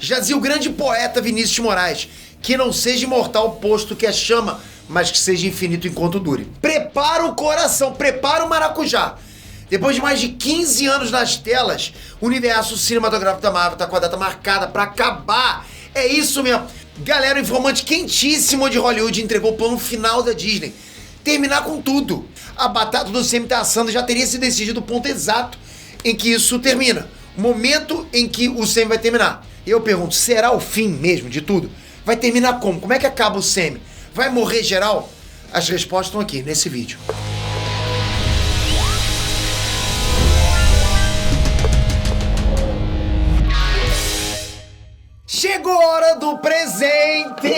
Já dizia o grande poeta Vinícius de Moraes, que não seja imortal posto que é chama, mas que seja infinito enquanto dure. Prepara o coração, prepara o maracujá. Depois de mais de 15 anos nas telas, o universo cinematográfico da Marvel tá com a data marcada pra acabar. É isso mesmo. Galera, o informante quentíssimo de Hollywood entregou o plano final da Disney. Terminar com tudo. A batata do Sam tá assando, já teria se decidido o ponto exato em que isso termina. O momento em que o Sam vai terminar. Eu pergunto, será o fim mesmo de tudo? Vai terminar como? Como é que acaba o Sam? Vai morrer geral? As respostas estão aqui, nesse vídeo. Chegou a hora do presente!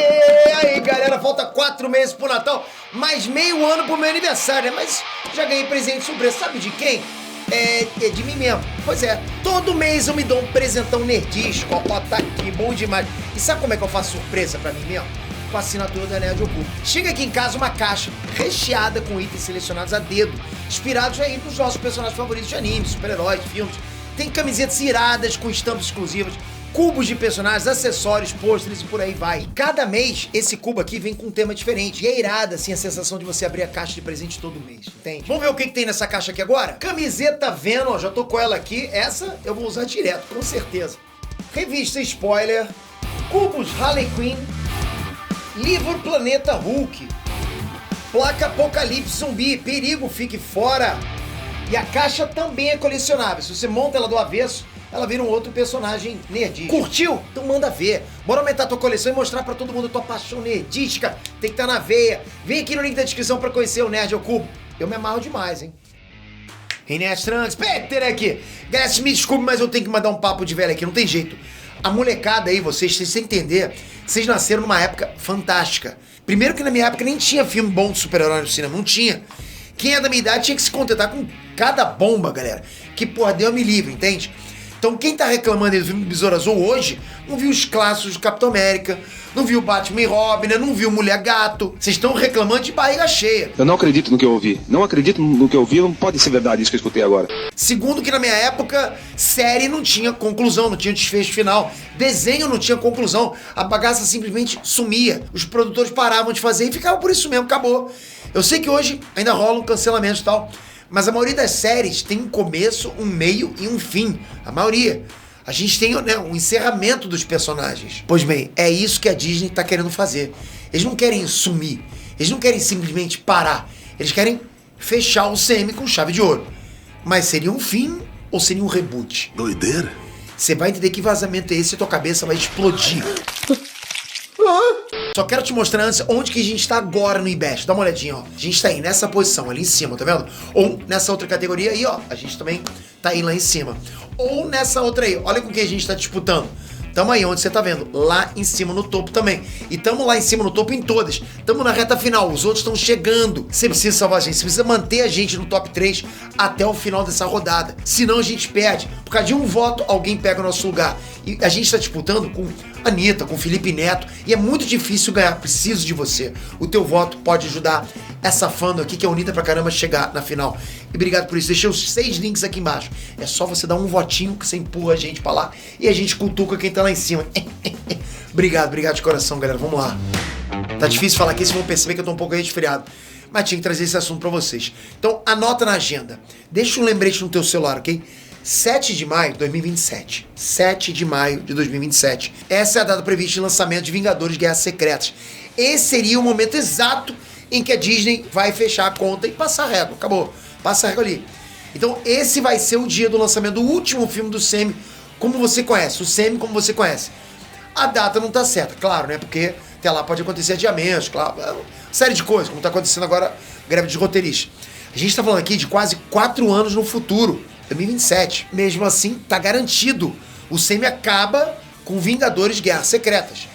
Aí, galera, falta 4 meses pro Natal, mais meio ano pro meu aniversário, né? Mas já ganhei presente surpresa. Sabe de quem? É de mim mesmo. Pois é, todo mês eu me dou um presentão nerdístico, ó, tá aqui, bom demais. E sabe como é que eu faço surpresa pra mim mesmo? Com a assinatura da Nerd Oculto. Chega aqui em casa uma caixa recheada com itens selecionados a dedo, inspirados aí nos nossos personagens favoritos de animes, super-heróis, filmes. Tem camisetas iradas com estampas exclusivas, cubos de personagens, acessórios, pôsteres e por aí vai. Cada mês, esse cubo aqui vem com um tema diferente. E é irada, assim, a sensação de você abrir a caixa de presente todo mês, entende? Vamos ver o que tem nessa caixa aqui agora? Camiseta Venom, ó, já tô com ela aqui. Essa eu vou usar direto, com certeza. Revista Spoiler, cubos Harley Quinn, livro Planeta Hulk, placa Apocalipse Zumbi, perigo, fique fora. E a caixa também é colecionável. Se você monta ela do avesso, ela vira um outro personagem nerdístico. Curtiu? Então manda ver. Bora aumentar tua coleção e mostrar pra todo mundo a tua paixão nerdística. Tem que estar na veia. Vem aqui no link da descrição pra conhecer o Nerd ao Cubo. Eu me amarro demais, hein? Hey, Nerd Trunks, Peter aqui. Galera, me desculpe, mas eu tenho que mandar um papo de velho aqui, não tem jeito. A molecada aí, vocês sem entender, vocês nasceram numa época fantástica. Primeiro que na minha época nem tinha filme bom de super-herói no cinema, não tinha. Quem é da minha idade tinha que se contentar com cada bomba, galera. Que, porra, Deus me livre, entende? Então quem tá reclamando aí do filme do Besouro Azul hoje, não viu os clássicos do Capitão América, não viu Batman e Robin, né? Não viu Mulher Gato. Vocês estão reclamando de barriga cheia. Eu não acredito no que eu ouvi. Não acredito no que eu ouvi, não pode ser verdade isso que eu escutei agora. Segundo que na minha época, série não tinha conclusão, não tinha desfecho final. Desenho não tinha conclusão. A bagaça simplesmente sumia. Os produtores paravam de fazer e ficava por isso mesmo, acabou. Eu sei que hoje ainda rola um cancelamento e tal, mas a maioria das séries tem um começo, um meio e um fim. A maioria. A gente tem, né, um encerramento dos personagens. Pois bem, é isso que a Disney tá querendo fazer. Eles não querem sumir. Eles não querem simplesmente parar. Eles querem fechar o CM com chave de ouro. Mas seria um fim ou seria um reboot? Doideira. Você vai entender que vazamento é esse e tua cabeça vai explodir. Só quero te mostrar antes onde que a gente tá agora no IBEST. Dá uma olhadinha, ó. A gente tá aí nessa posição, ali em cima, tá vendo? Ou nessa outra categoria aí, ó. A gente também tá aí lá em cima. Ou nessa outra aí. Olha com quem a gente tá disputando. Tamo aí onde você tá vendo. Lá em cima no topo também. E tamo lá em cima no topo em todas. Tamo na reta final. Os outros estão chegando. Você precisa salvar a gente. Você precisa manter a gente no top 3 até o final dessa rodada. Senão a gente perde. Por causa de um voto, alguém pega o nosso lugar. E a gente tá disputando com a Anitta, com o Felipe Neto. E é muito difícil ganhar. Preciso de você. O teu voto pode ajudar essa fã aqui, que é unida pra caramba, a chegar na final. E obrigado por isso. Deixei os 6 links aqui embaixo. É só você dar um votinho que você empurra a gente pra lá. E a gente cutuca quem tá lá em cima. Obrigado de coração, galera. Vamos lá. Tá difícil falar aqui, vocês vão perceber que eu tô um pouco resfriado. Mas tinha que trazer esse assunto pra vocês. Então, anota na agenda. Deixa um lembrete no teu celular, ok? 7 de maio de 2027. 7 de maio de 2027. Essa é a data prevista de lançamento de Vingadores Guerras Secretas. Esse seria o momento exato em que a Disney vai fechar a conta e passar a régua. Acabou. Passa a régua ali. Então, esse vai ser o dia do lançamento do último filme do Sam, como você conhece. O Sam como você conhece. A data não tá certa, claro, né? Porque até lá pode acontecer adiamentos, claro. Série de coisas, como tá acontecendo agora, greve de roteiristas. A gente tá falando aqui de quase 4 anos no futuro. 2027. Mesmo assim, tá garantido. O Sam acaba com Vingadores Guerras Secretas.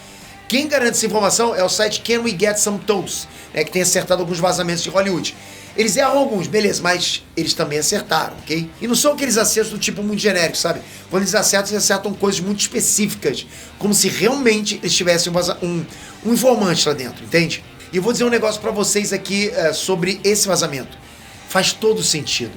Quem garante essa informação é o site Can We Get Some Toes, né, que tem acertado alguns vazamentos de Hollywood. Eles erram alguns, beleza, mas eles também acertaram, ok? E não são aqueles acertos do tipo muito genérico, sabe? Quando eles acertam coisas muito específicas, como se realmente eles tivessem um informante lá dentro, entende? E eu vou dizer um negócio pra vocês aqui sobre esse vazamento. Faz todo sentido.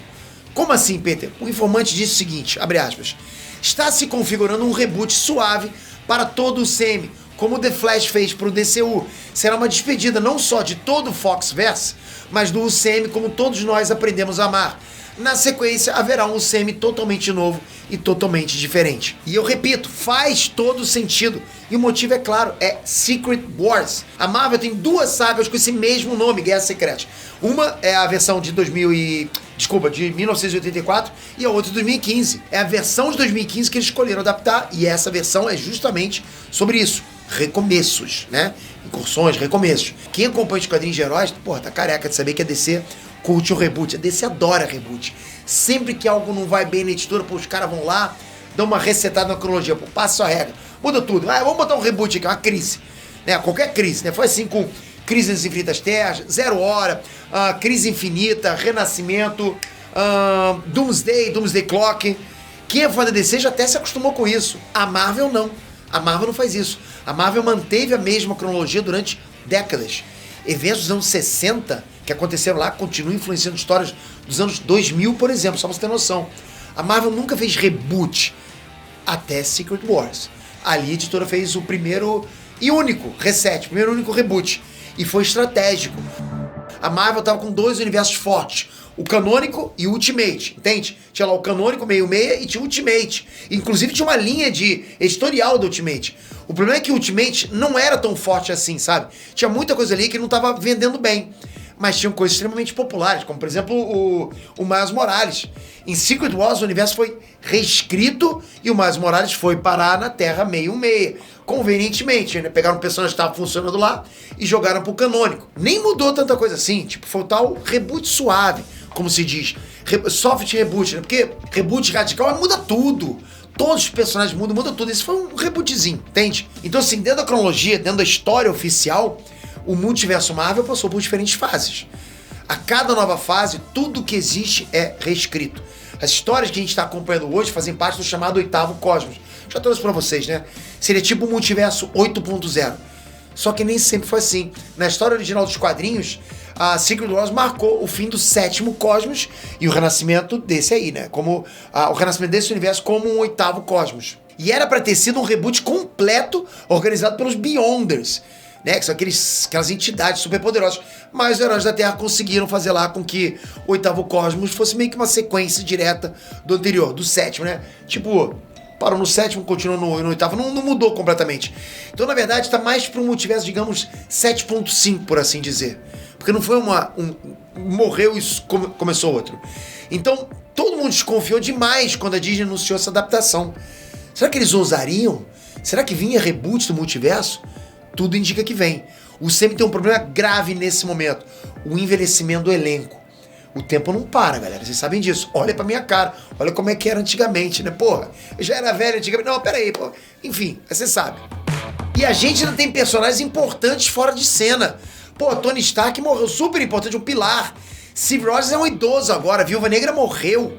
Como assim, Peter? O informante disse o seguinte, abre aspas, está se configurando um reboot suave para todo o CM, como The Flash fez para o DCU. Será uma despedida não só de todo o Foxverse, mas do UCM como todos nós aprendemos a amar. Na sequência, haverá um UCM totalmente novo e totalmente diferente. E eu repito, faz todo sentido. E o motivo é claro, é Secret Wars. A Marvel tem 2 sagas com esse mesmo nome, Guerra Secreta. Uma é a versão de 1984 e a outra de 2015. É a versão de 2015 que eles escolheram adaptar e essa versão é justamente sobre isso. Recomeços, né? Incursões, recomeços. Quem acompanha os quadrinhos de heróis, porra, tá careca de saber que a DC curte o reboot. A DC adora reboot. Sempre que algo não vai bem na editora, pô, os caras vão lá, dão uma resetada na cronologia, pô, passa a regra, muda tudo. Ah, vamos botar um reboot aqui, uma crise. Né? Qualquer crise, né? Foi assim com Crise nas Infinitas Terras, Zero Hora, Crise Infinita, Renascimento, Doomsday Clock. Quem é fã da DC já até se acostumou com isso. A Marvel não. A Marvel não faz isso. A Marvel manteve a mesma cronologia durante décadas. Eventos dos anos 60 que aconteceram lá continuam influenciando histórias dos anos 2000, por exemplo, só pra você ter noção. A Marvel nunca fez reboot até Secret Wars. Ali a editora fez o primeiro e único reset, o primeiro e único reboot. E foi estratégico. A Marvel tava com 2 universos fortes. O canônico e o Ultimate, entende? Tinha lá o canônico meio-meia e tinha o Ultimate. Inclusive tinha uma linha de editorial do Ultimate. O problema é que o Ultimate não era tão forte assim, sabe? Tinha muita coisa ali que não tava vendendo bem. Mas tinham coisas extremamente populares, como por exemplo o Miles Morales. Em Secret Wars o universo foi reescrito e o Miles Morales foi parar na Terra meio-meia. Convenientemente, né? Pegaram um personagem que estava funcionando lá e jogaram pro canônico. Nem mudou tanta coisa assim, tipo, foi o tal reboot suave, como se diz. Soft reboot, né? Porque reboot radical muda tudo. Todos os personagens mudam, muda tudo. Esse foi um rebootzinho, entende? Então assim, dentro da cronologia, dentro da história oficial, o multiverso Marvel passou por diferentes fases. A cada nova fase, tudo que existe é reescrito. As histórias que a gente está acompanhando hoje fazem parte do chamado 8º Cosmos. Já trouxe pra vocês, né? Seria tipo o multiverso 8.0. Só que nem sempre foi assim. Na história original dos quadrinhos, a Secret Wars marcou o fim do 7º Cosmos e o renascimento desse aí, né? Como o renascimento desse universo como um 8º Cosmos. E era pra ter sido um reboot completo organizado pelos Beyonders, né, que são aquelas entidades superpoderosas. Mas os heróis da Terra conseguiram fazer lá com que o 8º Cosmos fosse meio que uma sequência direta do anterior, do 7º, né? Tipo, parou no 7º, continuou no 8º, não mudou completamente. Então, na verdade, tá mais para um multiverso, digamos, 7.5, por assim dizer. Porque não foi morreu e começou outro. Então, todo mundo desconfiou demais quando a Disney anunciou essa adaptação. Será que eles ousariam? Será que vinha reboot do multiverso? Tudo indica que vem. O CM tem um problema grave nesse momento. O envelhecimento do elenco. O tempo não para, galera. Vocês sabem disso. Olha pra minha cara. Olha como é que era antigamente, né? Porra, eu já era velho antigamente. Não, peraí, pô. Enfim, você sabe. E a gente ainda tem personagens importantes fora de cena. Pô, Tony Stark morreu. Super importante, um pilar. Steve Rogers é um idoso agora. A Viúva Negra morreu.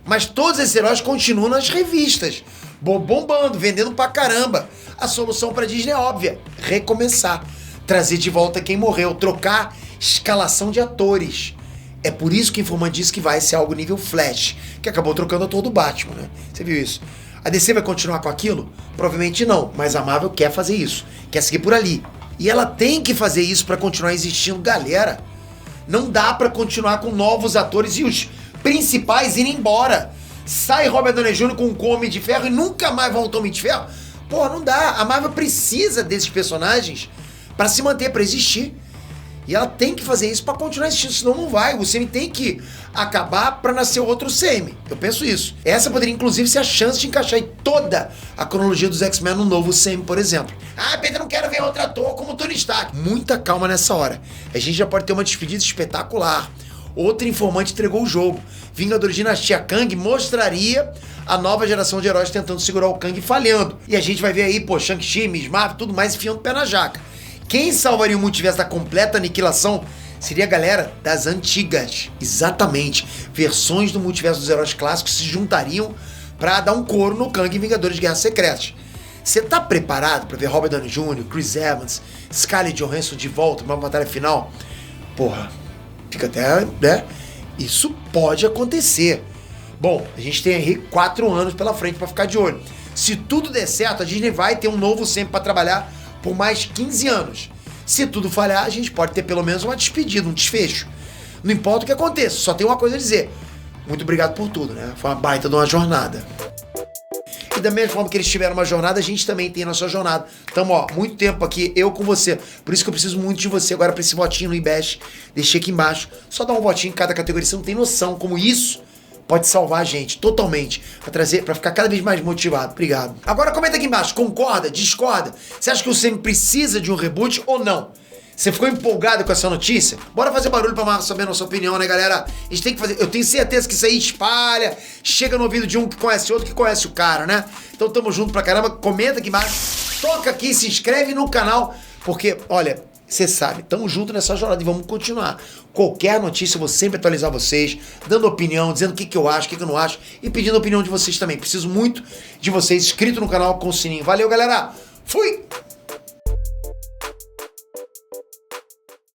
Mas todos esses heróis continuam nas revistas. Bombando, vendendo pra caramba. A solução pra Disney é óbvia. Recomeçar. Trazer de volta quem morreu. Trocar escalação de atores. É por isso que o informante disse que vai ser algo nível Flash, que acabou trocando ator do Batman, né? Você viu isso? A DC vai continuar com aquilo? Provavelmente não, mas a Marvel quer fazer isso. Quer seguir por ali. E ela tem que fazer isso pra continuar existindo, galera. Não dá pra continuar com novos atores e os principais irem embora. Sai Robert Downey Jr. com um Homem de Ferro e nunca mais volta Homem de Ferro. Porra, não dá. A Marvel precisa desses personagens pra se manter, pra existir. E ela tem que fazer isso pra continuar existindo, senão não vai. O CM tem que acabar pra nascer outro CM. Eu penso isso. Essa poderia inclusive ser a chance de encaixar em toda a cronologia dos X-Men no novo CM, por exemplo. Ah, Pedro, não quero ver outro ator como Tony Stark. Muita calma nessa hora. A gente já pode ter uma despedida espetacular. Outro informante entregou o jogo. Vingadores Dinastia Kang mostraria a nova geração de heróis tentando segurar o Kang e falhando. E a gente vai ver aí, pô, Shang-Chi, Miss Marvel, tudo mais enfiando o pé na jaca. Quem salvaria o multiverso da completa aniquilação seria a galera das antigas. Exatamente. Versões do multiverso dos heróis clássicos se juntariam pra dar um coro no Kang em Vingadores Guerras Secretas. Você tá preparado pra ver Robert Downey Jr., Chris Evans, Scarlett Johansson de volta pra uma batalha final? Porra, fica até, né? Isso pode acontecer. Bom, a gente tem aí 4 anos pela frente pra ficar de olho. Se tudo der certo, a Disney vai ter um novo sempre pra trabalhar por mais 15 anos. Se tudo falhar, a gente pode ter pelo menos uma despedida, um desfecho. Não importa o que aconteça, só tem uma coisa a dizer. Muito obrigado por tudo, né? Foi uma baita de uma jornada. E da mesma forma que eles tiveram uma jornada, a gente também tem a nossa jornada. Tamo, ó, muito tempo aqui, eu com você. Por isso que eu preciso muito de você agora pra esse votinho no IBEST. Deixei aqui embaixo. Só dá um votinho em cada categoria, você não tem noção como isso pode salvar a gente totalmente, pra ficar cada vez mais motivado. Obrigado. Agora comenta aqui embaixo, concorda, discorda? Você acha que o Semi precisa de um reboot ou não? Você ficou empolgado com essa notícia? Bora fazer barulho pra mais saber a nossa opinião, né, galera? A gente tem que fazer. Eu tenho certeza que isso aí espalha, chega no ouvido de um que conhece outro, que conhece o cara, né? Então tamo junto pra caramba. Comenta aqui embaixo, toca aqui, se inscreve no canal, porque, olha, você sabe, tamo junto nessa jornada e vamos continuar. Qualquer notícia eu vou sempre atualizar vocês, dando opinião, dizendo o que eu acho, o que eu não acho e pedindo a opinião de vocês também. Preciso muito de vocês inscritos no canal com o sininho. Valeu, galera!